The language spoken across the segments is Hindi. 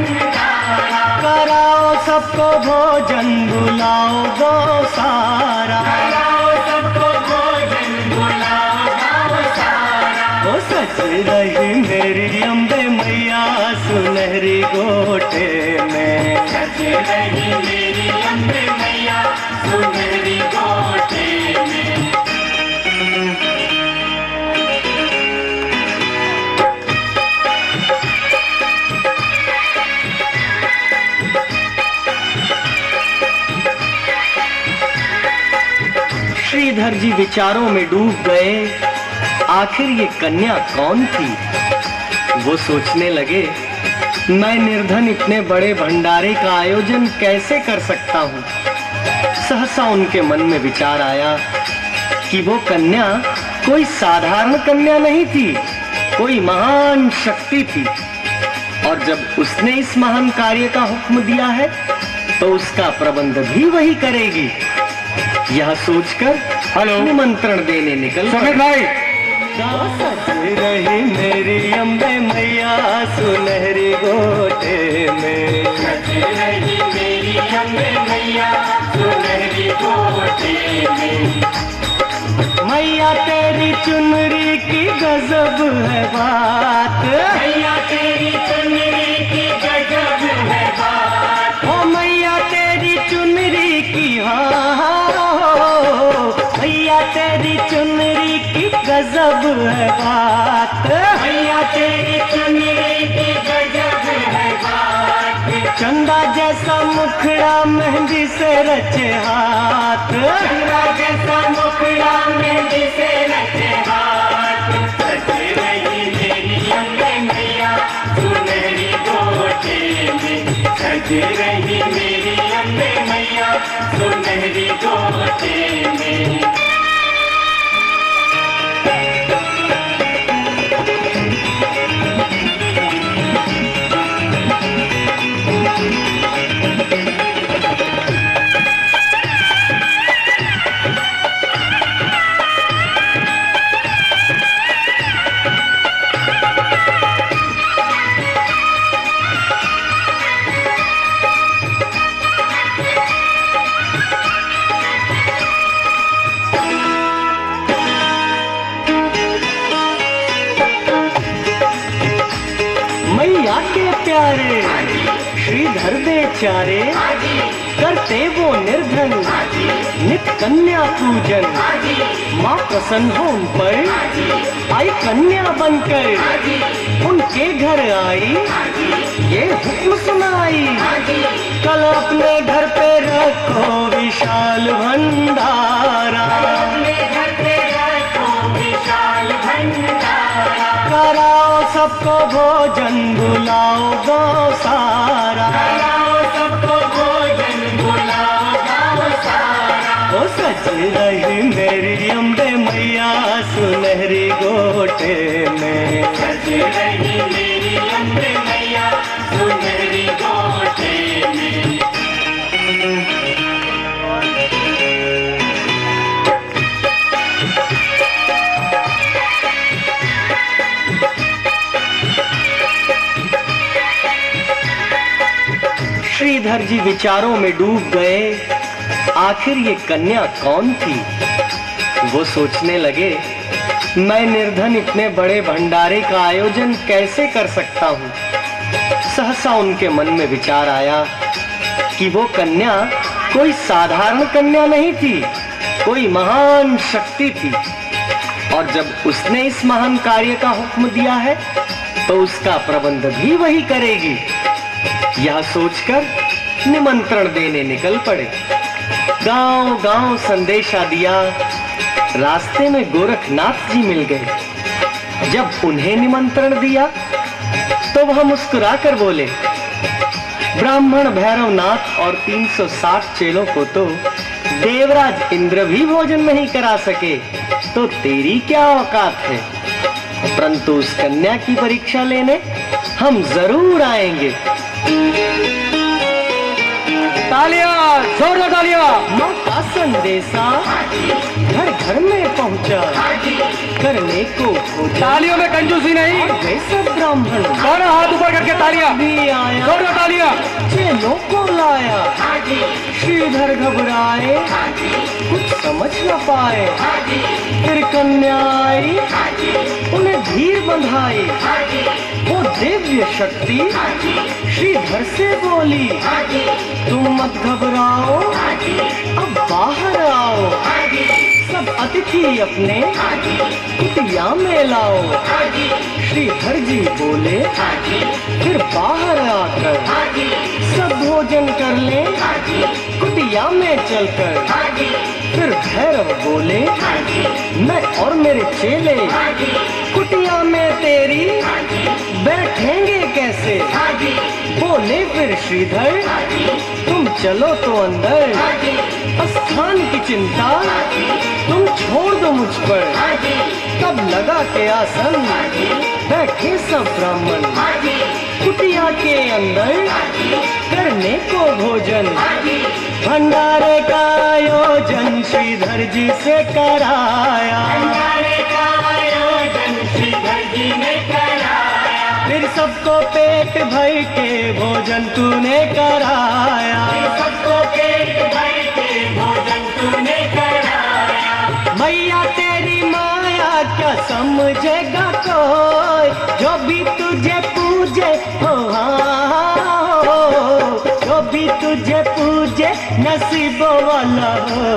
भंडारा, कराओ सबको भोजन बुलाओ गौसारा, कराओ सबको भोजन बुलाओ गौसारा। ओ सच रही मेरी अम्बे मैया सुनहरी गोटे में, सच रही मेरी अम्बे मैया सुनहरी गोटे में। श्रीधर जी विचारों में डूब गए, आखिर ये कन्या कौन थी। वो सोचने लगे, मैं निर्धन इतने बड़े भंडारे का आयोजन कैसे कर सकता हूँ। सहसा उनके मन में विचार आया कि वो कन्या कोई साधारण कन्या नहीं थी, कोई महान शक्ति थी, और जब उसने इस महान कार्य का हुक्म दिया है तो उसका प्रबंध भी वही करेगी। यह सोचकर हेलो, निमंत्रण देने निकल समीर भाई। सच रही मेरी अम्बे मैया सुनहरी गोटे में, सच रही मेरी अम्बे मैया सुनहरी गोटे में। मैया तेरी चुनरी की गजब है बात, मैया तेरी चुनरी की गजब है बात। ओ मैया तेरी चुनरी की, हाँ मैया तेरी चुनरी की गजब है बात, मैया तेरी चुनरी की गजब है बात। चंदा जैसा मुखड़ा मेहंदी से रचे हाथ, चंदा जैसा मुखड़ा मेहंदी से रचे हाथ। सच रही मेरी अम्बे मैया सुनहरी गोटे में, सज रही मेरी अम्बे मैया सुनहरी गोटे में। मैया के प्यारे श्रीधर बेचारे, करते वो निर्धन नित कन्या पूजन। माँ प्रसन्न हो उन पर, आई कन्या बनकर उनके घर आई, ये हुक्म सुनाई, कल अपने घर पे रखो विशाल भंडारा, अपने घर पे रखो विशाल भंडारा। कराओ सबको भोजन बुलाओ गौसारा, कराओ सबको भोजन बुलाओ गौसारा। ओ सच रही मेरी अम्बे मैया सुनहरी गोटे में, सज रही मेरी अम्बे मैया सुनहरी गोटे में। श्रीधर जी विचारों में डूब गए, आखिर ये कन्या कौन थी। वो सोचने लगे, मैं निर्धन इतने बड़े भंडारे का आयोजन कैसे कर सकता हूँ। सहसा उनके मन में विचार आया कि वो कन्या कोई साधारण कन्या नहीं थी, कोई महान शक्ति थी, और जब उसने इस महान कार्य का हुक्म दिया है तो उसका प्रबंध भी वही करेगी। यह सोचकर निमंत्रण देने निकल पड़े। गांव गांव संदेशा दिया, रास्ते में गोरखनाथ जी मिल गए। जब उन्हें निमंत्रण दिया तो वह मुस्कुरा कर बोले, ब्राह्मण भैरवनाथ और 360 चेलों को तो देवराज इंद्र भी भोजन नहीं करा सके, तो तेरी क्या औकात है। परंतु उस कन्या की परीक्षा लेने हम जरूर आएंगे। तालियां, जोरदार तालियां। मौका संदेशा घर घर में पहुंचा, करने को खोजा। तालियों में कंजूसी नहीं। वे सब ब्राह्मण दोनों हाथ ऊपर करके तालियां, भी आया, दोनों तालियां। चेलों को लाया, श्रीधर घबराए, कुछ समझ न पाए। फिर कन्या आई, उन्हें धीर बंधाई। वो दिव्य शक्ति श्रीधर से बोली, तुम मत घबराओ, अब बाहर आओ। सब अतिथि अपने कुटिया में लाओ। श्रीधर जी बोले, फिर बाहर आकर सब भोजन कर ले कुटिया में चलकर। फिर भैरव बोले, मैं और मेरे चेले कुटिया में तेरी बैठेंगे कैसे। बोले फिर श्रीधर, तुम चलो तो अंदर, स्थान की चिंता तुम छोड़ दो मुझ पर। तब लगा के आसन बैठे सब ब्राह्मण कुटिया के अंदर, करने को भोजन। भंडारे का आयोजन श्रीधर जी से कराया, फिर सबको पेट भर के भोजन तूने कराया। मैया तेरी माया क्या समझेगा कोई, जो भी तुझे पूजे हो। जो भी तुझे पूजे नसीब वाला हो।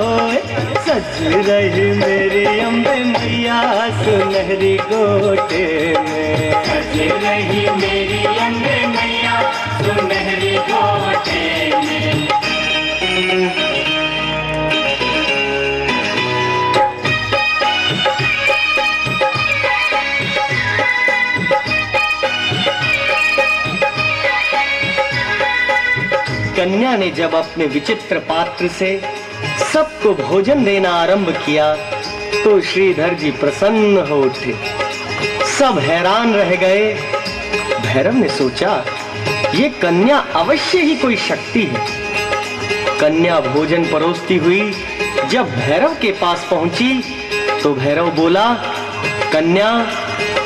सज रही मेरी अम्बे मैया सुनहरी गोटे में, सज रही मेरी अम्बे मैया सुनहरी गोटे में। कन्या ने जब अपने विचित्र पात्र से सबको भोजन देना आरंभ किया तो श्रीधर जी प्रसन्न हो उठे। सब हैरान रह गए। भैरव ने सोचा, ये कन्या अवश्य ही कोई शक्ति है। कन्या भोजन परोसती हुई जब भैरव के पास पहुंची तो भैरव बोला, कन्या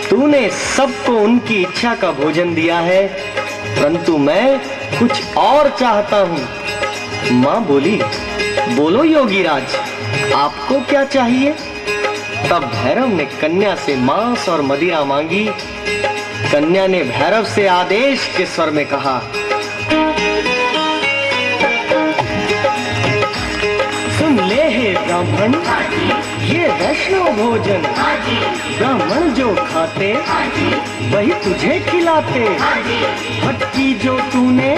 तूने सबको उनकी इच्छा का भोजन दिया है, परंतु मैं कुछ और चाहता हूँ। माँ बोली, बोलो योगीराज, आपको क्या चाहिए। तब भैरव ने कन्या से मांस और मदिरा मांगी। कन्या ने भैरव से आदेश के स्वर में कहा, सुन ले हे ब्राह्मण, ये वैष्णव भोजन ब्राह्मण जो खाते वही तुझे खिलाते। भटकी जो तूने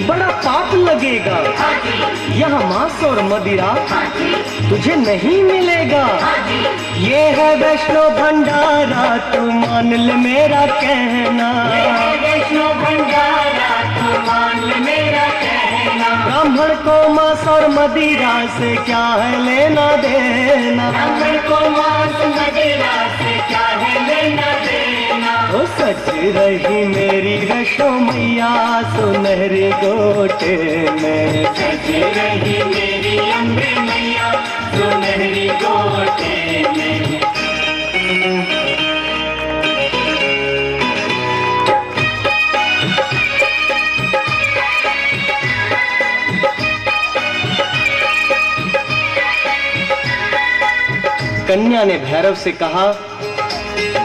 बड़ा पाप लगेगा। यह मांस और मदिरा तुझे नहीं मिलेगा। ये है वैष्णव भंडारा, तू मान ले मेरा कहना। वैष्णव भंडारा तू मान ले मेरा कहना। ब्राह्मण को मांस और मदिरा से क्या है लेना देना। ब्राह्मण को मांस मदिरा से क्या है लेना देना। ओ सच रही मेरी रशो मैया सुनहरी गोटे में, सज रही मेरी अम्बे मैया सुनहरी गोटे में। कन्या ने भैरव से कहा,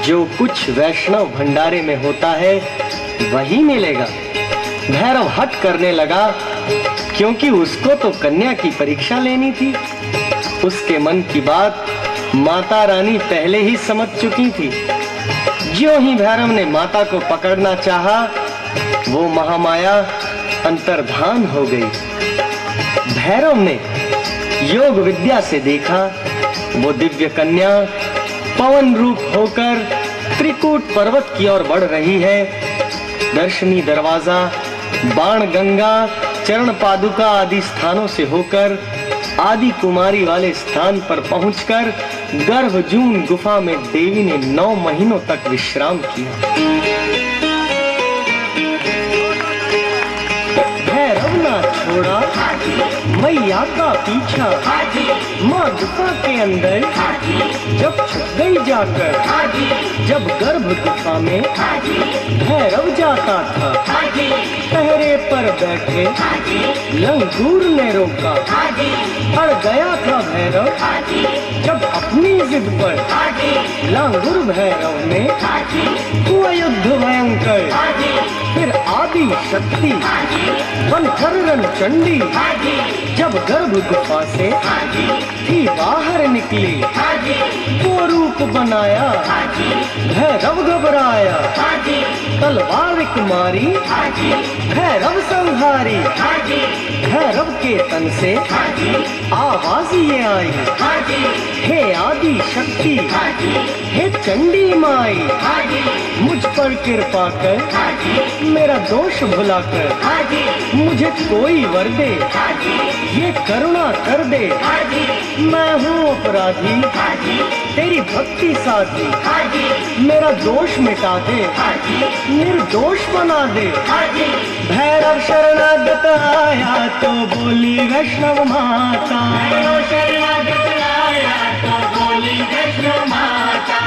जो कुछ वैष्णव भंडारे में होता है वही मिलेगा। भैरव हट करने लगा, क्योंकि उसको तो कन्या की परीक्षा लेनी थी। उसके मन की बात माता रानी पहले ही समझ चुकी थी। ज्यों ही भैरव ने माता को पकड़ना चाहा, वो महामाया अंतर्धान हो गई। भैरव ने योग विद्या से देखा, वो दिव्य कन्या पवन रूप होकर त्रिकूट पर्वत की ओर बढ़ रही है। दर्शनी दरवाजा, बाण गंगा, चरण पादुका आदि स्थानों से होकर आदि कुमारी वाले स्थान पर पहुंचकर गर्भजून गुफा में देवी ने 9 महीनों तक विश्राम किया। भैरव ना छोड़ा मैया का पीछा माँ गुफा के अंदर जब छुप गई जाकर, जब गर्भ गुफा में भैरव जाता था, पहरे पर बैठे लंगूर ने रोका, अड़ गया था भैरव जब अपनी जिद पर, लंगूर भैरव में हुआ युद्ध भयंकर, फिर आदि शक्ति बनकर रणचंडी जब गर्भ गुफा से थी बाहर निकली, वो रूप बनाया भैरव घबराया, तलवार कुमारी भैरव संहारी, भैरव के तन से आवाज ये आई, हे आदि शक्ति, हे चंडी माई, मुझ पर कृपा कर, मेरा दोष भुलाकर मुझे कोई वर दे, ये करुणा कर दे, मैं हूँ अपराधी, तेरी भक्ति साथी, मेरा दोष मिटा दे, निर्दोष बना दे। भैरव शरणागत आया तो बोली वैष्णव माता,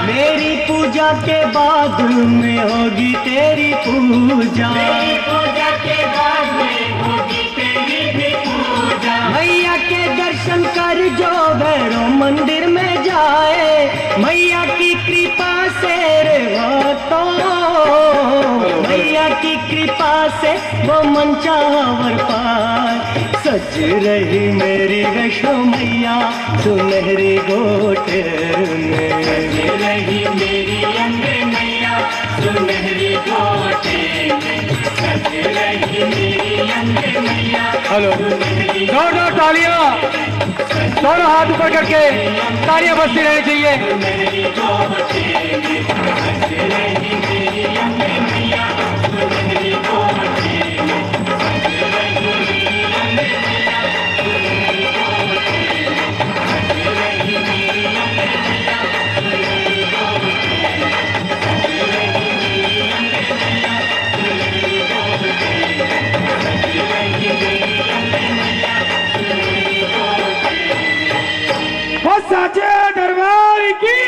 मेरी पूजा के बाद में होगी तेरी पूजा, मैया के दर्शन कर जो भैरव मंदिर में जाए, मैया की कृपा से रे वो तो, मैया की कृपा से वो मन चाहा वर पाए, सज रही मेरी वैष्णो मैया सुनहरी गोट में, सज रही मेरी अम्बे मैया सुनहरी गोटे में, सज रही मेरी अम्बे मैया। हेलो, दोनों तालियां, दोनों हाथ ऊपर करके तालियां बजती रहनी चाहिए। सुनहरी गोटे में, सज रही मेरी अम्बे मैया सुनहरी गोटे में, सज रही मेरी अम्बे मैया सुनहरी गोटे में, सज रही मेरी अम्बे मैया सुनहरी गोटे में, सज रही मेरी अम्बे मैया सुनहरी गोटे में, सज रही मेरी अम्बे मैया सुनहरी गोटे में। वो साचे दरबार की